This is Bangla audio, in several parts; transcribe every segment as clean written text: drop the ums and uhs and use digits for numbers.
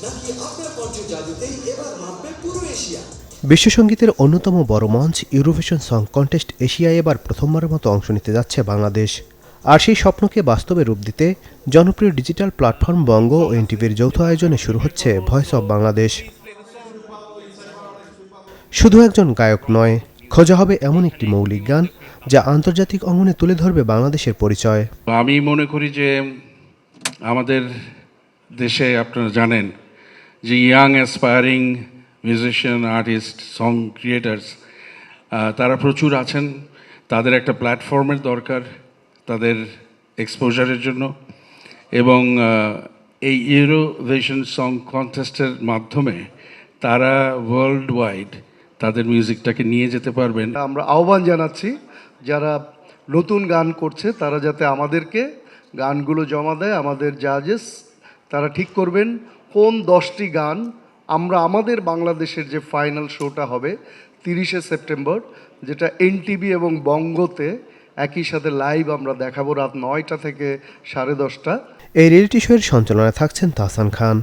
নাকি আপনার কণ্ঠের জাদুতেই এবার মাপবে পুরো এশিয়া? বিশ্বসঙ্গীতের অন্যতম বড় মঞ্চ ইউরোভিশন সং কন্টেস্ট এশিয়ায় এবার প্রথমবারের মতো অংশ নিতে যাচ্ছে বাংলাদেশ। আর সেই স্বপ্নকে বাস্তবে রূপ দিতে জনপ্রিয় ডিজিটাল প্ল্যাটফর্ম বঙ্গ ও এনটিভির যৌথ আয়োজনে শুরু হচ্ছে ভয়েস অব বাংলাদেশ। শুধু একজন গায়ক নয়, খোঁজা হবে এমন একটি মৌলিক গান যা আন্তর্জাতিক অঙ্গনে তুলে ধরবে বাংলাদেশের পরিচয়। আমি মনে করি যে আমাদের দেশে আপনারা জানেন যে young aspiring musician, artist, song creators তারা প্রচুর আছেন। তাদের একটা প্ল্যাটফর্মের দরকার তাদের এক্সপোজারের জন্য, এবং এই ইউরোভিশন সং কন্টেস্টের মাধ্যমে তারা ওয়ার্ল্ড ওয়াইড তাদের মিউজিকটাকে নিয়ে যেতে পারবেন। আমরা আহ্বান জানাচ্ছি যারা নতুন গান করছে তারা যাতে আমাদেরকে গানগুলো জমা দেয়। আমাদের জাজেস তারা ঠিক করবেন কোন 10টি গান আমরা আমাদের বাংলাদেশের যে ফাইনাল শোটা হবে 30শে সেপ্টেম্বর, যেটা এনটিভি এবং বঙ্গতে একই সাথে লাইভ আমরা দেখাবো রাত 9টা থেকে 10:30। এই রিয়েলিটি শোয়ের সঞ্চালনায় থাকছেন তাহসান খান।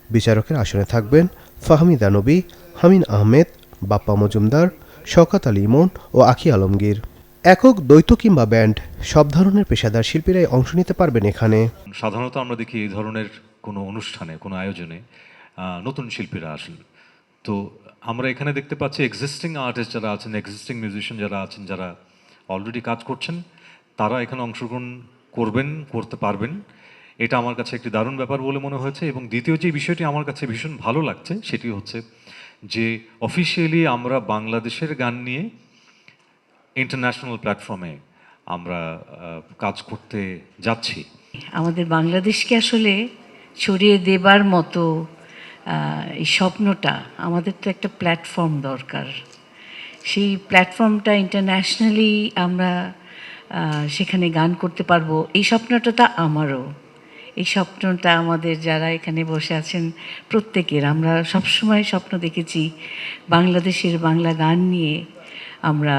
বিচারকের আসনে থাকবেন ফাহমিদা নবী, হামিন আহমেদ, বাপ্পা মজুমদার, শওকত আলী ইমন ও আখি আলমগীর। একক, দ্বৈত কিংবা ব্যান্ড সব ধরনের পেশাদার শিল্পীরাই অংশ নিতে পারবেন এখানে। সাধারণত আমরা দেখি এই ধরনের কোনো অনুষ্ঠানে, কোনো আয়োজনে নতুন শিল্পীরা আসেন। তো আমরা এখানে দেখতে পাচ্ছি এক্সিস্টিং আর্টিস্ট যারা আছেন, এক্সিস্টিং মিউজিশিয়ান যারা আছেন, যারা অলরেডি কাজ করছেন, তারা এখানে অংশগ্রহণ করতে পারবেন। এটা আমার কাছে একটি দারুণ ব্যাপার বলে মনে হয়েছে। এবং দ্বিতীয় যে বিষয়টি আমার কাছে ভীষণ ভালো লাগছে সেটি হচ্ছে যে অফিসিয়ালি আমরা বাংলাদেশের গান নিয়ে ইন্টারন্যাশনাল প্ল্যাটফর্মে আমরা কাজ করতে যাচ্ছি। আমাদের বাংলাদেশকে আসলে ছড়িয়ে দেবার মতো এই স্বপ্নটা, আমাদের তো একটা প্ল্যাটফর্ম দরকার। সেই প্ল্যাটফর্মটা ইন্টারন্যাশনালি আমরা সেখানে গান করতে পারবো, এই স্বপ্নটা আমারও, এই স্বপ্নটা আমাদের যারা এখানে বসে আছেন প্রত্যেকের। আমরা সবসময় স্বপ্ন দেখেছি বাংলাদেশের বাংলা গান নিয়ে আমরা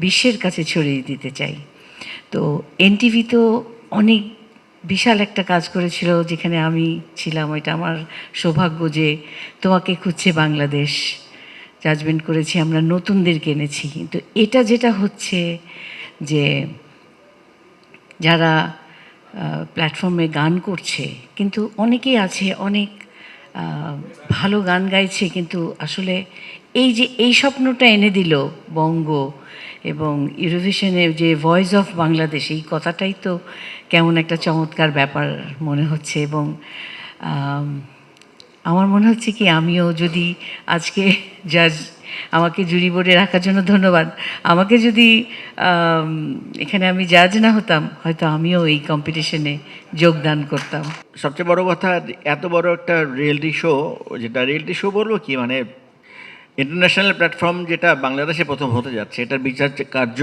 বিশ্বের কাছে ছড়িয়ে দিতে চাই। তো এনটিভি তো অনেক বিশাল একটা কাজ করেছিল যেখানে আমি ছিলাম। ওইটা আমার সৌভাগ্য যে তোমাকে খুঁজছে বাংলাদেশ জাজমেন্ট করেছি, আমরা নতুনদেরকে এনেছি। কিন্তু এটা যেটা হচ্ছে যে যারা প্ল্যাটফর্মে গান করছে, কিন্তু অনেকেই আছে অনেক ভালো গান গাইছে, কিন্তু আসলে এই স্বপ্নটা এনে দিল বঙ্গ এবং ইউরোভিশনে যে ভয়েস অফ বাংলাদেশ, এই কথাটাই তো কেমন একটা চমৎকার ব্যাপার মনে হচ্ছে। এবং আমার মনে হচ্ছে কি আমিও যদি আজকে জাজ আমাকে জুরি বোর্ডে রাখার জন্য ধন্যবাদ, আমাকে যদি এখানে আমি জাজ না হতাম হয়তো আমিও এই কম্পিটিশনে যোগদান করতাম। সবচেয়ে বড় কথা, এত বড় একটা রিয়েলিটি শো, যেটা রিয়েলিটি শো বলবো কি, মানে ইন্টারন্যাশনাল প্ল্যাটফর্ম যেটা বাংলাদেশে প্রথম হতে যাচ্ছে, এটার বিচার কার্য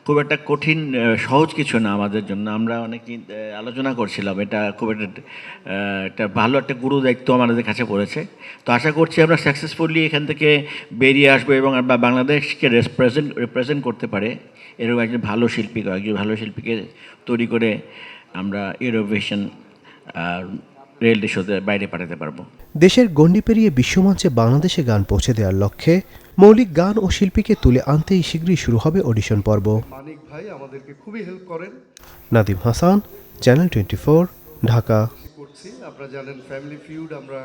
খুব একটা কঠিন সহজ কিছু না আমাদের জন্য। আমরা অনেক আলোচনা করছিলাম, এটা খুব একটা ভালো একটা গুরু দায়িত্ব আমাদের কাছে পড়েছে। তো আশা করছি আমরা সাকসেসফুলি এখান থেকে বেরিয়ে আসবো এবং বাংলাদেশকে রিপ্রেজেন্ট করতে পারে এরকম একজন ভালো শিল্পীকে তৈরি করে আমরা ইউরোভিশন রিয়েলিটি শোতে বাইরে পাঠাতে পারবো। দেশের গণ্ডি পেরিয়ে বিশ্বমঞ্চে বাংলাদেশে গান পৌঁছে দেওয়ার লক্ষ্যে মৌলিক গান ও শিল্পীকে তুলে আনতেই শীঘ্রই শুরু হবে অডিশন পর্ব। মানিক ভাই আমাদেরকে খুবই হেল্প করেন। নাদিম হাসান, চ্যানেল 24, ঢাকা। করছি, আপনারা জানেন ফ্যামিলি ফিউড আমরা